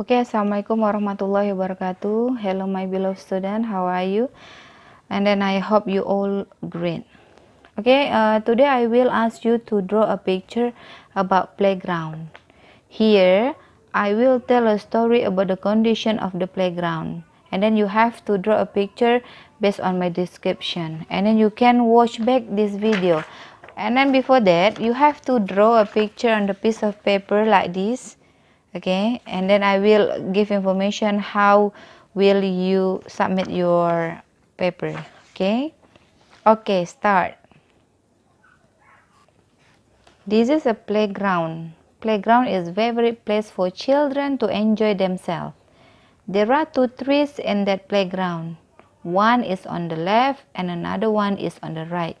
Okay, Assalamualaikum warahmatullahi wabarakatuh. Hello, my beloved student. How are you? And then I hope you all great. Okay, today I will ask you to draw a picture about playground. Here, I will tell a story about the condition of the playground. And then you have to draw a picture based on my description. And then you can watch back this video. And then before that, you have to draw a picture on the piece of paper like this. Okay, and then I will give information how will you submit your paper. Okay, start. This is a playground. Playground is favorite place for children to enjoy themselves. There are two trees in that playground. One is on the left and another one is on the right.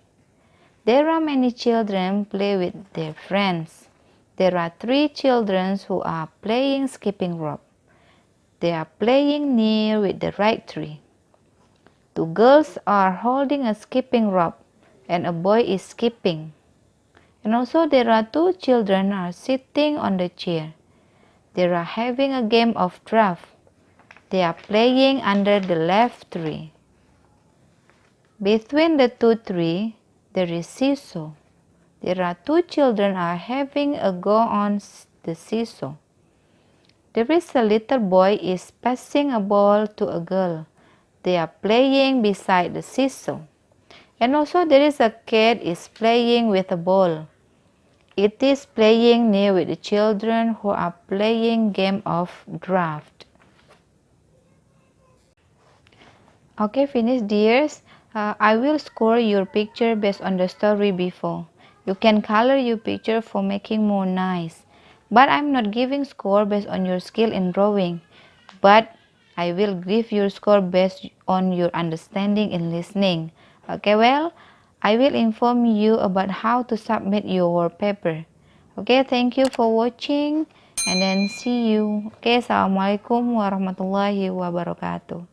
There are many children play with their friends. There are three children who are playing skipping rope. They are playing near with the right tree. Two girls are holding a skipping rope and a boy is skipping. And also there are two children are sitting on the chair. They are having a game of draft. They are playing under the left tree. Between the two trees, there is seesaw. There are two children are having a go on the seesaw. There is a little boy is passing a ball to a girl. They are playing beside the seesaw. And also there is a cat is playing with a ball. It is playing near with the children who are playing game of draft. Okay, finish dears. I will score your picture based on the story before. You can color your picture for making more nice. But I'm not giving score based on your skill in drawing. But I will give your score based on your understanding in listening. Okay, well, I will inform you about how to submit your paper. Okay, thank you for watching and then see you. Okay, Assalamualaikum warahmatullahi wabarakatuh.